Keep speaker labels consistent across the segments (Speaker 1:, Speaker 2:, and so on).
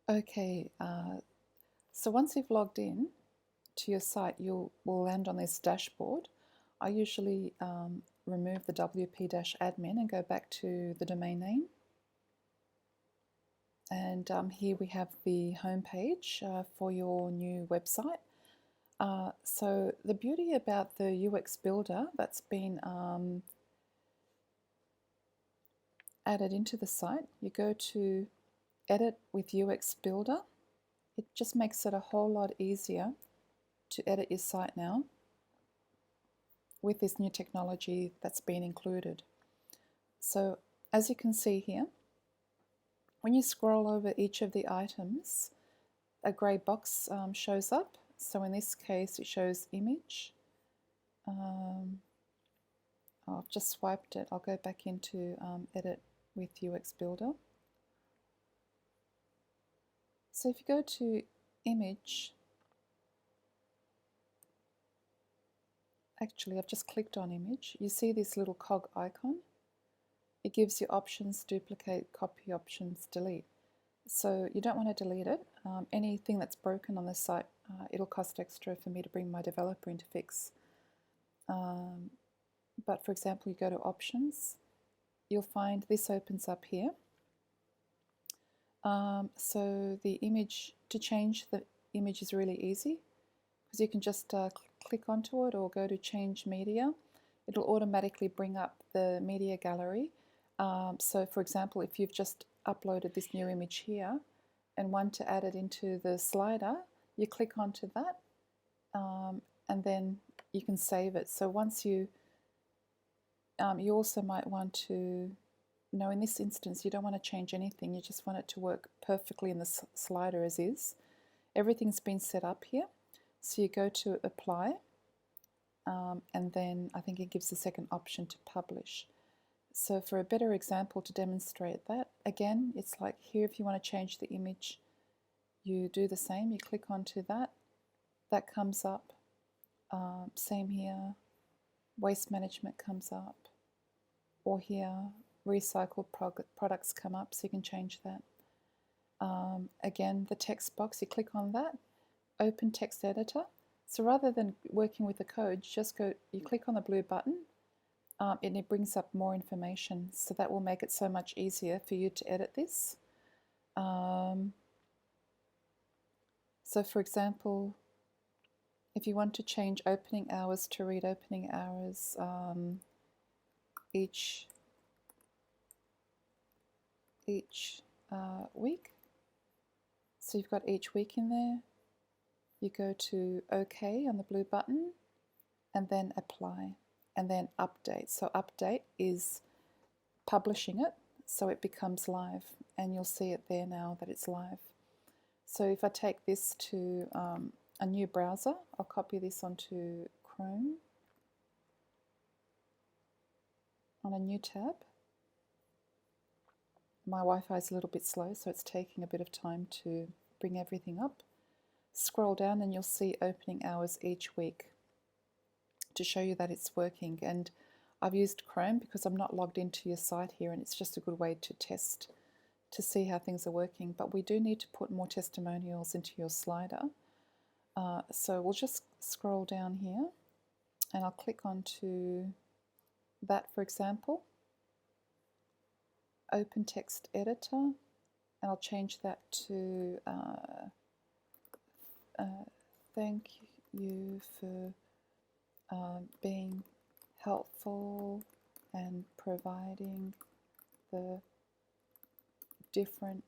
Speaker 1: Okay, so once you've logged in to your site, will land on this dashboard. I usually remove the WP-admin and go back to the domain name. And here we have the home page for your new website. So the beauty about the UX Builder that's been added into the site, you go to Edit with UX Builder. It just makes it a whole lot easier to edit your site now with this new technology that's been included. So as you can see here, when you scroll over each of the items, a grey box shows up. So in this case, it shows image. I've just swiped it. I'll go back into Edit with UX Builder. So if you go to Image, actually I've just clicked on Image. You see this little cog icon. It gives you options, duplicate, copy options, delete. So you don't want to delete it. Anything that's broken on the site, it'll cost extra for me to bring my developer in to fix. But for example, you go to options, you'll find this opens up here. So the image, to change the image is really easy because you can just click onto it or go to change media. It'll automatically bring up the media gallery. So for example, if you've just uploaded this new image here and want to add it into the slider, you click onto that and then you can save it. So once you also might want to, in this instance you don't want to change anything, you just want it to work perfectly in the slider as is. Everything's been set up here, so you go to apply and then I think it gives the second option to publish. So for a better example to demonstrate that, again, it's like here, if you want to change the image, you do the same, you click onto that, that comes up. Same here, waste management comes up, or here, recycled products come up, so you can change that. Again, the text box, you click on that, open text editor. So rather than working with the code, you click on the blue button, and it brings up more information, so that will make it so much easier for you to edit this. So for example, if you want to change opening hours to read opening hours each week, so you've got each week in there, you go to OK on the blue button and then apply and then update. So update is publishing it so it becomes live, and you'll see it there now that it's live. So if I take this to a new browser, I'll copy this onto Chrome on a new tab. My Wi-Fi is a little bit slow, so it's taking a bit of time to bring everything up. Scroll down and you'll see opening hours each week to show you that it's working. And I've used Chrome because I'm not logged into your site here, and it's just a good way to test to see how things are working. But we do need to put more testimonials into your slider. So we'll just scroll down here and I'll click onto that, for example. Open text editor, and I'll change that to thank you for being helpful and providing the different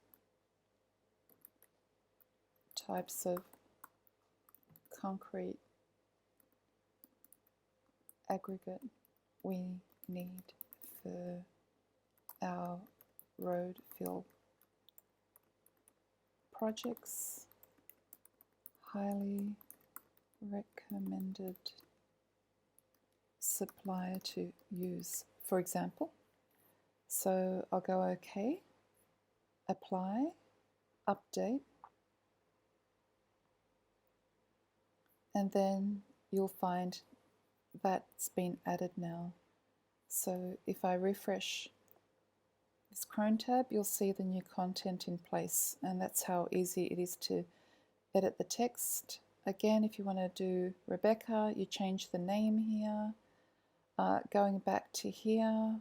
Speaker 1: types of concrete aggregate we need for our road fill projects. Highly recommended supplier to use, for example. So I'll go OK, apply, update, and then you'll find that's been added now. So if I refresh the this Chrome tab, you'll see the new content in place, and that's how easy it is to edit the text. Again, if you want to do Rebecca, you change the name here. Going back to here,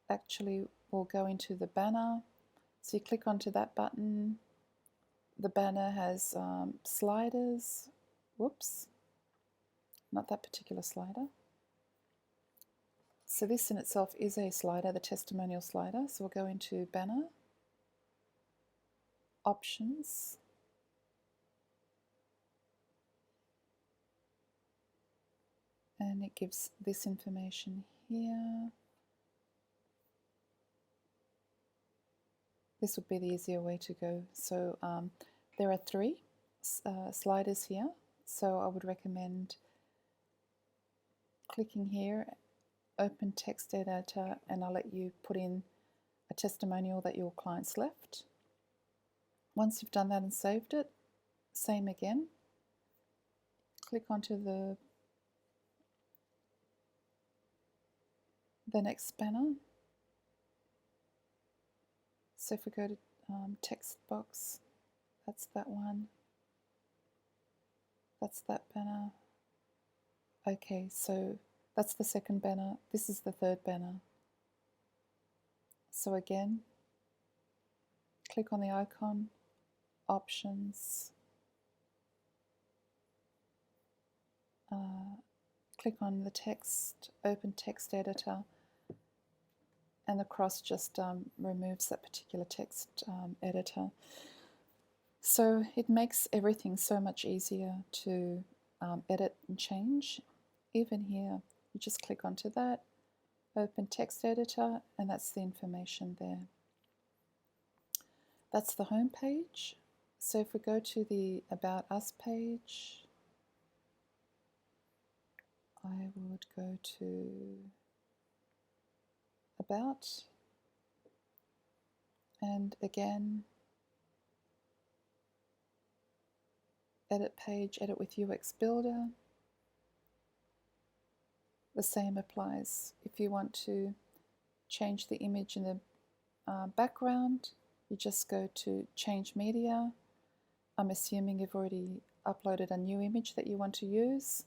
Speaker 1: actually we'll go into the banner. So you click onto that button. The banner has sliders. Whoops, not that particular slider. So this in itself is a slider, the testimonial slider. So we'll go into banner, options, and it gives this information here. This would be the easier way to go. So there are 3 sliders here. So I would recommend clicking here, open text editor, and I'll let you put in a testimonial that your clients left. Once you've done that and saved it, same again. Click onto the next banner. So if we go to text box, that's that one. That's that banner. Okay, so that's the second banner. This is the third banner. So again, click on the icon, options, click on the text, open text editor, and the cross just removes that particular text editor. So it makes everything so much easier to edit and change. Even here, you just click onto that, open text editor, and that's the information there. That's the home page. So if we go to the About Us page, I would go to About, and again, edit page, edit with UX Builder. The same applies. If you want to change the image in the background, you just go to Change Media. I'm assuming you've already uploaded a new image that you want to use.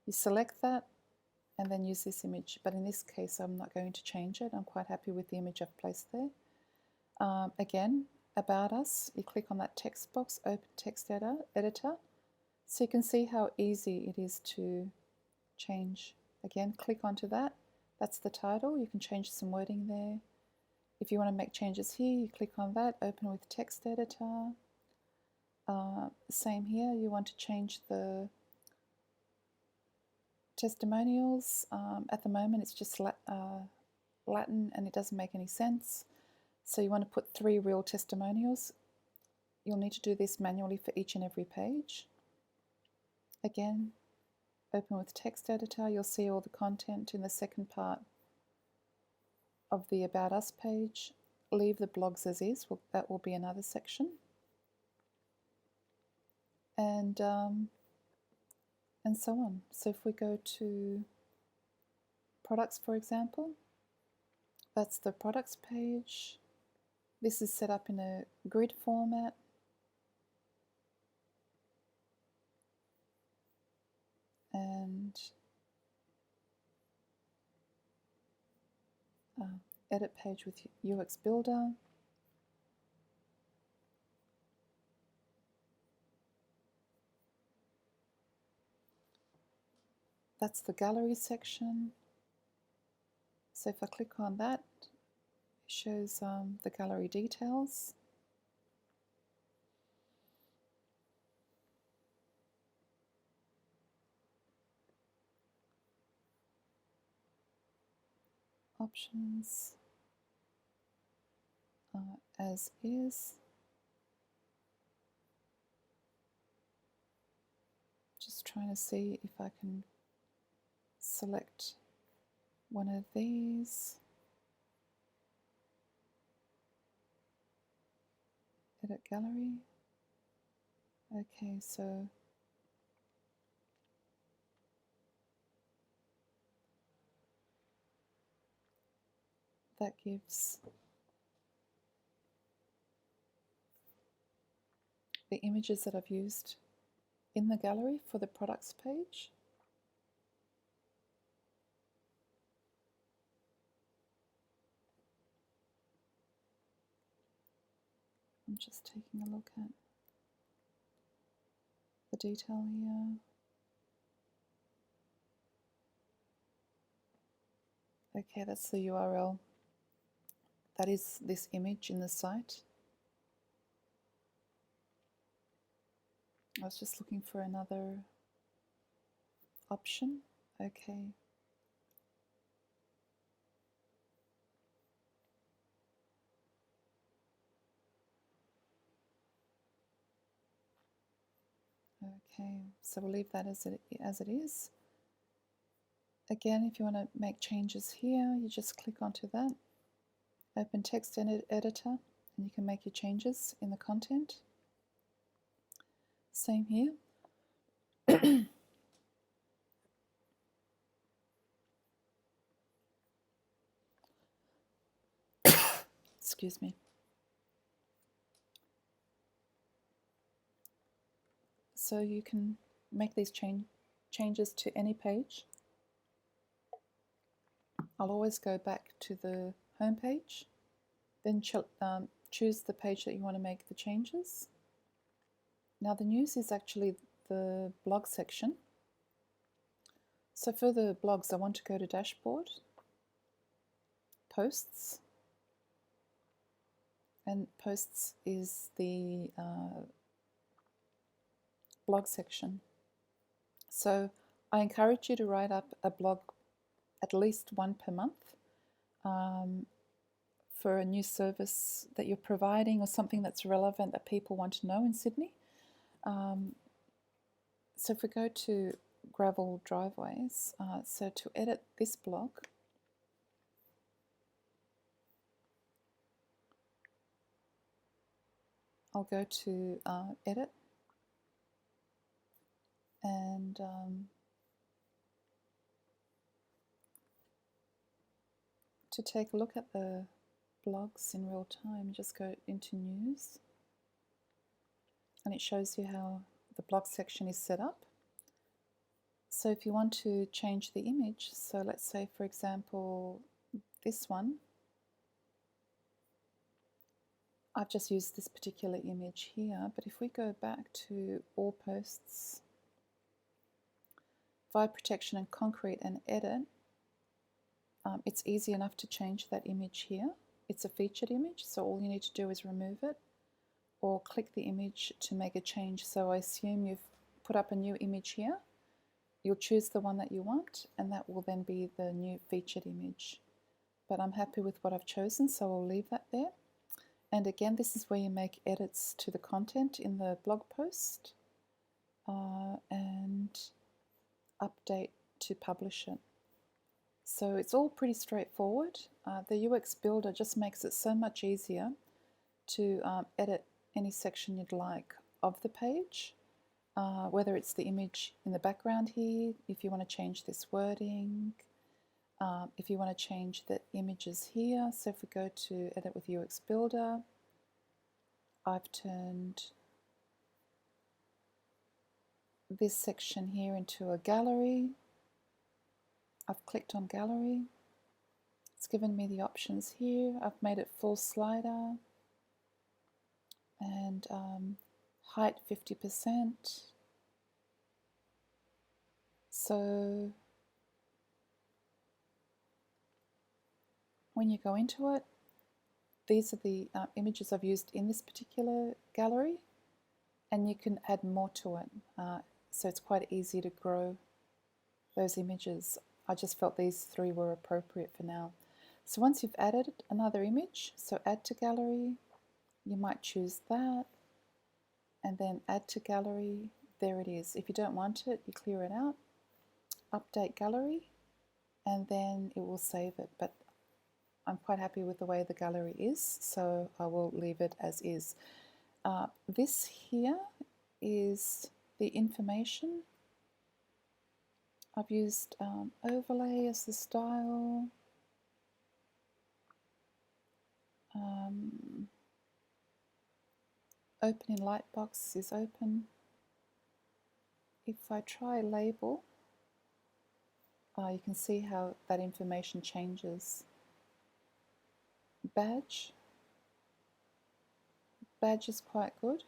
Speaker 1: You select that and then use this image. But in this case, I'm not going to change it. I'm quite happy with the image I've placed there. Again, About Us, you click on that text box, open text editor. So you can see how easy it is to change. Again, click onto that. That's the title. You can change some wording there. If you want to make changes here, you click on that, open with text editor. Same here, you want to change the testimonials. At the moment it's just Latin and it doesn't make any sense. So you want to put 3 real testimonials. You'll need to do this manually for each and every page. Again, open with text editor. You'll see all the content in the second part of the About Us page. Leave the blogs as is. That will be another section. And so on. So if we go to products, for example, that's the products page. This is set up in a grid format. And edit page with UX Builder. That's the gallery section. So if I click on that, it shows the gallery details. Options, as is. Just trying to see if I can select one of these. Edit gallery. Okay, so that gives the images that I've used in the gallery for the products page. I'm just taking a look at the detail here. Okay, that's the URL. That is this image in the site. I was just looking for another option. Okay. Okay, so we'll leave that as it is. Again, if you want to make changes here, you just click onto that. Open text editor, and you can make your changes in the content. Same here. Excuse me. So you can make these changes to any page. I'll always go back to the home page, then choose the page that you want to make the changes. Now the news is actually the blog section. So for the blogs, I want to go to dashboard, posts, and posts is the blog section. So I encourage you to write up a blog, at least one per month, for a new service that you're providing or something that's relevant that people want to know in Sydney. So if we go to gravel driveways, so to edit this blog, I'll go to edit, and to take a look at the blogs in real time, just go into news, and it shows you how the blog section is set up. So if you want to change the image, so let's say for example this one, I've just used this particular image here, but if we go back to all posts, fire protection and concrete, and edit, it's easy enough to change that image here. It's a featured image, so all you need to do is remove it or click the image to make a change. So I assume you've put up a new image here. You'll choose the one that you want, and that will then be the new featured image. But I'm happy with what I've chosen, so I'll leave that there. And again, this is where you make edits to the content in the blog post and update to publish it. So it's all pretty straightforward. The UX Builder just makes it so much easier to edit any section you'd like of the page, whether it's the image in the background here, if you want to change this wording, if you want to change the images here. So if we go to Edit with UX Builder, I've turned this section here into a gallery. I've clicked on gallery. It's given me the options here. I've made it full slider and height 50%. So when you go into it, these are the images I've used in this particular gallery, and you can add more to it. So it's quite easy to grow those images. I just felt these three were appropriate for now. So once you've added another image, so add to gallery, you might choose that, and then add to gallery. There it is. If you don't want it, you clear it out, update gallery, and then it will save it. But I'm quite happy with the way the gallery is, so I will leave it as is. This here is the information. I've used overlay as the style. Open in Lightbox is open. If I try label, you can see how that information changes. Badge is quite good.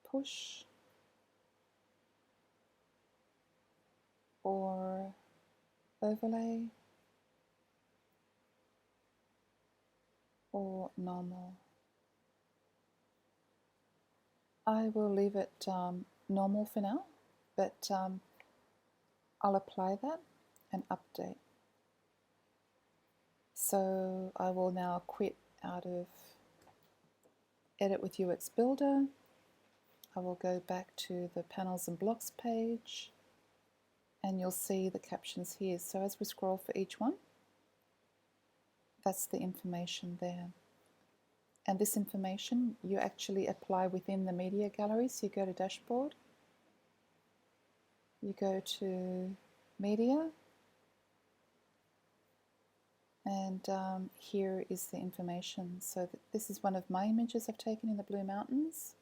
Speaker 1: Push or overlay or normal. I will leave it normal for now, but I'll apply that and update. So I will now quit out of Edit with UX Builder. I will go back to the Panels and Blocks page, and you'll see the captions here. So as we scroll for each one, that's the information there. And this information you actually apply within the media gallery. So you go to Dashboard, you go to Media, and here is the information. So this is one of my images I've taken in the Blue Mountains,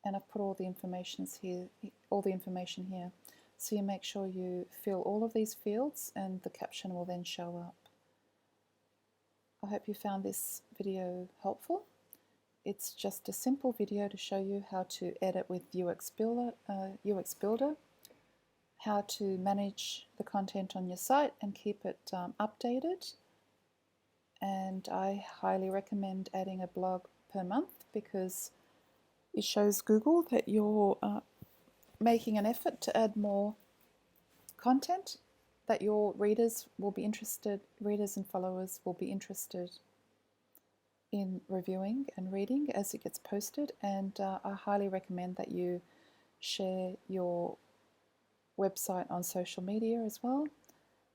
Speaker 1: and I've put all the information here. So you make sure you fill all of these fields, and the caption will then show up. I hope you found this video helpful. It's just a simple video to show you how to edit with UX Builder, how to manage the content on your site and keep it updated. And I highly recommend adding a blog per month, because it shows Google that you're making an effort to add more content that your readers and followers will be interested in reviewing and reading as it gets posted. And I highly recommend that you share your website on social media as well.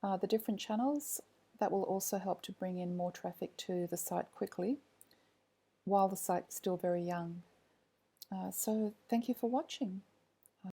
Speaker 1: The different channels, that will also help to bring in more traffic to the site quickly while the site's still very young. So thank you for watching.